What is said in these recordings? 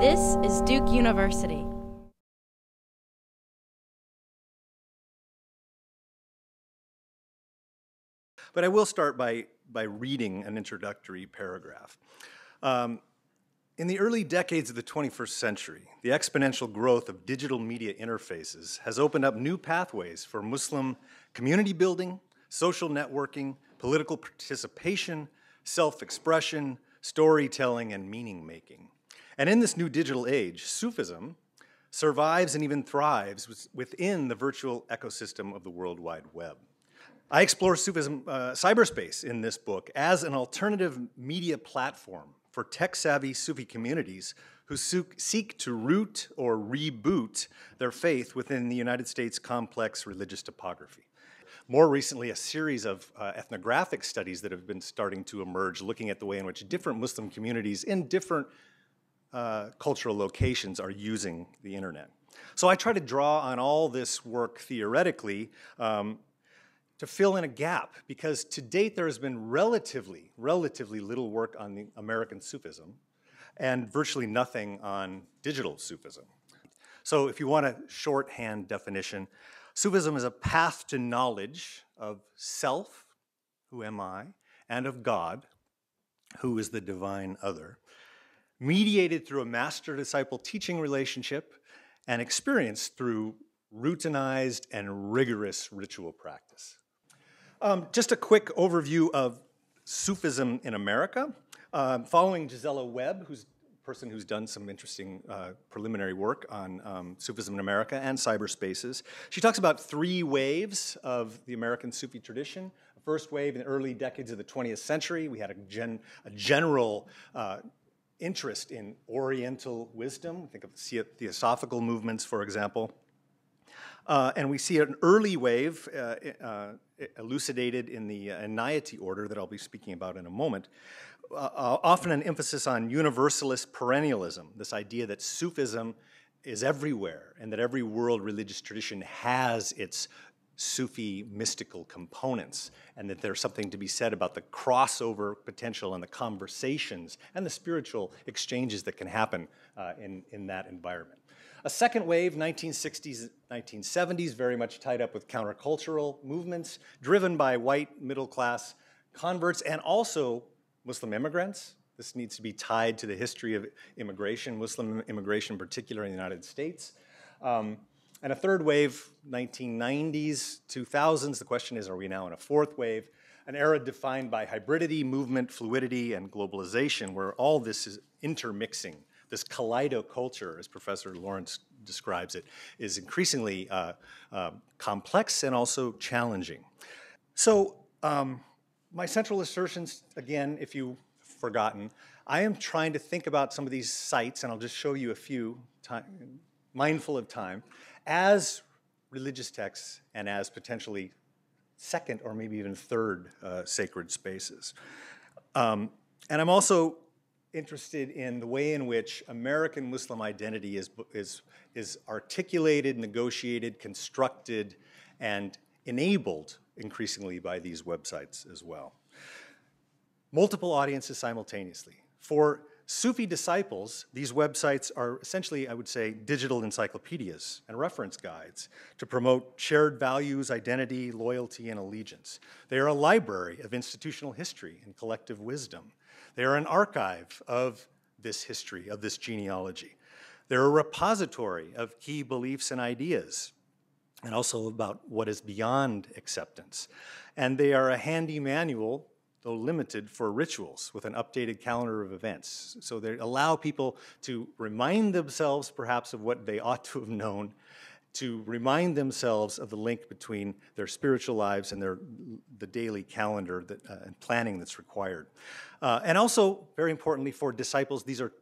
This is Duke University. But I will start by reading an introductory paragraph. In the early decades of the 21st century, the exponential growth of digital media interfaces has opened up new pathways for Muslim community building, social networking, political participation, self-expression, storytelling, and meaning-making. And in this new digital age, Sufism survives and even thrives within the virtual ecosystem of the World Wide Web. I explore Sufism, Cyberspace in this book as an alternative media platform for tech-savvy Sufi communities who seek to root or reboot their faith within the United States' complex religious topography. More recently, a series of ethnographic studies that have been starting to emerge, looking at the way in which different Muslim communities in different cultural locations are using the internet. So I try to draw on all this work theoretically to fill in a gap, because to date there has been relatively little work on the American Sufism and virtually nothing on digital Sufism. So if you want a shorthand definition, Sufism is a path to knowledge of self, who am I, and of God, who is the divine other, mediated through a master-disciple teaching relationship and experienced through routinized and rigorous ritual practice. Just a quick overview of Sufism in America. Following Gisela Webb, who's a person who's done some interesting preliminary work on Sufism in America and cyberspaces. She talks about three waves of the American Sufi tradition. The first wave in the early decades of the 20th century, we had a general interest in Oriental wisdom. Think of theosophical movements, for example. And we see an early wave elucidated in the Nayati order that I'll be speaking about in a moment, often an emphasis on universalist perennialism, this idea that Sufism is everywhere and that every world religious tradition has its Sufi mystical components, and that there's something to be said about the crossover potential and the conversations and the spiritual exchanges that can happen in that environment. A second wave, 1960s, 1970s, very much tied up with countercultural movements, driven by white middle-class converts and also Muslim immigrants. This needs to be tied to the history of immigration, Muslim immigration in particular in the United States. And a third wave, 1990s, 2000s. The question is, are we now in a fourth wave? An era defined by hybridity, movement, fluidity, and globalization, where all this is intermixing. This kaleido-culture, as Professor Lawrence describes it, is increasingly complex and also challenging. So my central assertions, again, if you've forgotten, I am trying to think about some of these sites, and I'll just show you a few, mindful of time, as religious texts and as potentially second or maybe even third sacred spaces. And I'm also interested in the way in which American Muslim identity is articulated, negotiated, constructed, and enabled increasingly by these websites as well. Multiple audiences simultaneously. For Sufi disciples, these websites are essentially, I would say, digital encyclopedias and reference guides to promote shared values, identity, loyalty, and allegiance. They are a library of institutional history and collective wisdom. They are an archive of this history, of this genealogy. They're a repository of key beliefs and ideas, and also about what is beyond acceptance. And they are a handy manual, though limited, for rituals with an updated calendar of events. So they allow people to remind themselves perhaps of what they ought to have known, to remind themselves of the link between their spiritual lives and the daily calendar and planning that's required. And also, very importantly, for disciples, these are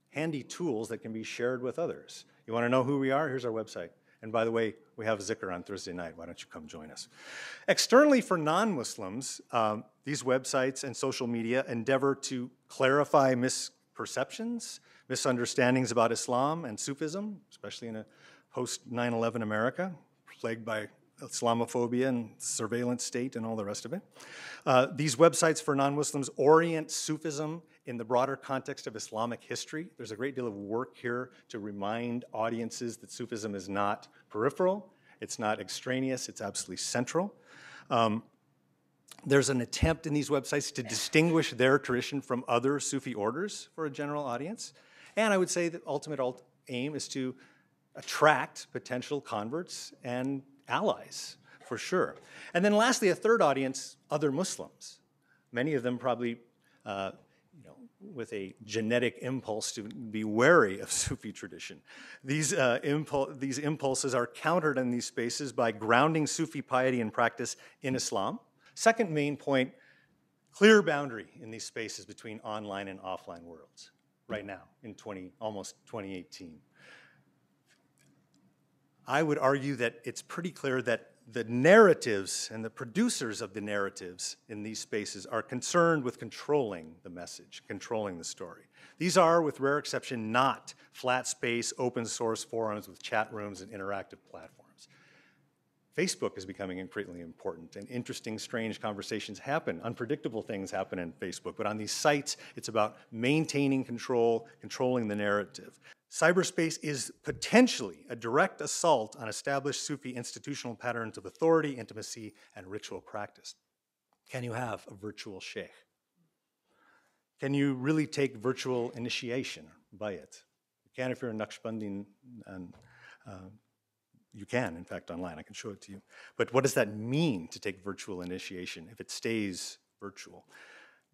handy tools that can be shared with others. You want to know who we are? Here's our website. And by the way, we have Zikr on Thursday night. Why don't you come join us? Externally, for non-Muslims, these websites and social media endeavor to clarify misperceptions, misunderstandings about Islam and Sufism, especially in a post-9/11 America, plagued by Islamophobia and surveillance state and all the rest of it. These websites for non-Muslims orient Sufism in the broader context of Islamic history. There's a great deal of work here to remind audiences that Sufism is not peripheral, it's not extraneous, it's absolutely central. There's an attempt in these websites to distinguish their tradition from other Sufi orders for a general audience. And I would say the ultimate aim is to attract potential converts and allies, for sure. And then lastly, a third audience, other Muslims. Many of them probably with a genetic impulse to be wary of Sufi tradition. These impulses are countered in these spaces by grounding Sufi piety and practice in Islam. Second main point, clear boundary in these spaces between online and offline worlds right now in almost 2018. I would argue that it's pretty clear that the narratives and the producers of the narratives in these spaces are concerned with controlling the message, controlling the story. These are, with rare exception, not flat space, open source forums with chat rooms and interactive platforms. Facebook is becoming increasingly important, and interesting, strange conversations happen. Unpredictable things happen in Facebook, but on these sites, it's about maintaining control, controlling the narrative. Cyberspace is potentially a direct assault on established Sufi institutional patterns of authority, intimacy, and ritual practice. Can you have a virtual sheikh? Can you really take virtual initiation, bayat? You can if you're a Naqshbandi, and you can, in fact, online. I can show it to you. But what does that mean to take virtual initiation if it stays virtual?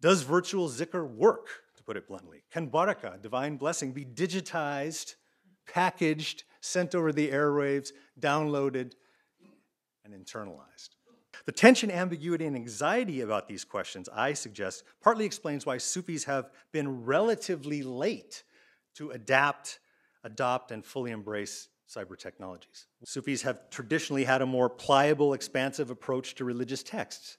Does virtual zikr work, to put it bluntly? Can barakah, divine blessing, be digitized, packaged, sent over the airwaves, downloaded, and internalized? The tension, ambiguity, and anxiety about these questions, I suggest, partly explains why Sufis have been relatively late to adopt, and fully embrace cyber technologies. Sufis have traditionally had a more pliable, expansive approach to religious texts.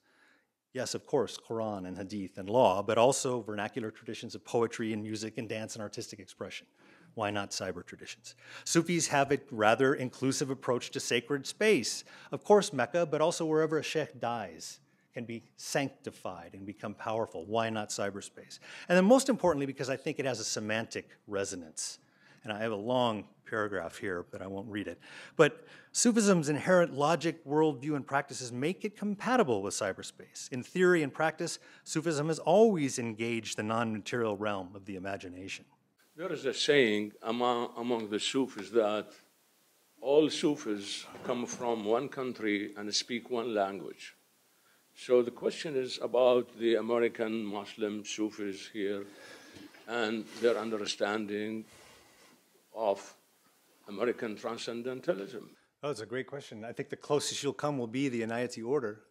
Yes, of course, Quran and Hadith and law, but also vernacular traditions of poetry and music and dance and artistic expression. Why not cyber traditions? Sufis have a rather inclusive approach to sacred space. Of course, Mecca, but also wherever a sheikh dies can be sanctified and become powerful. Why not cyberspace? And then most importantly, because I think it has a semantic resonance. And I have a long paragraph here, but I won't read it. But Sufism's inherent logic, worldview, and practices make it compatible with cyberspace. In theory and practice, Sufism has always engaged the non-material realm of the imagination. There is a saying among the Sufis that all Sufis come from one country and speak one language. So the question is about the American Muslim Sufis here and their understanding of American transcendentalism. Oh, it's a great question. I think the closest you'll come will be the Inayati order.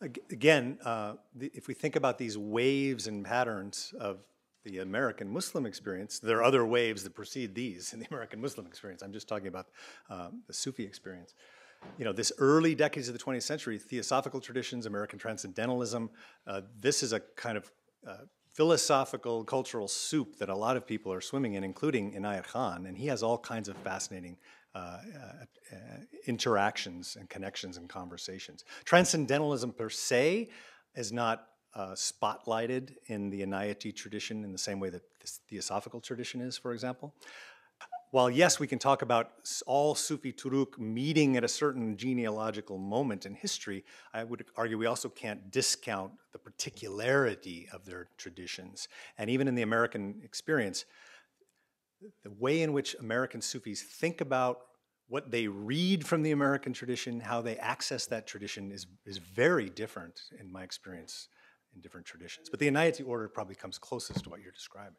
If we think about these waves and patterns of the American Muslim experience, there are other waves that precede these in the American Muslim experience. I'm just talking about the Sufi experience. You know, this early decades of the 20th century, theosophical traditions, American transcendentalism, this is a kind of philosophical, cultural soup that a lot of people are swimming in, including Inayat Khan, and he has all kinds of fascinating interactions and connections and conversations. Transcendentalism per se is not spotlighted in the Inayati tradition in the same way that the theosophical tradition is, for example. While yes, we can talk about all Sufi Turuk meeting at a certain genealogical moment in history, I would argue we also can't discount the particularity of their traditions. And even in the American experience, the way in which American Sufis think about what they read from the American tradition, how they access that tradition is very different in my experience in different traditions. But the Inayati order probably comes closest to what you're describing.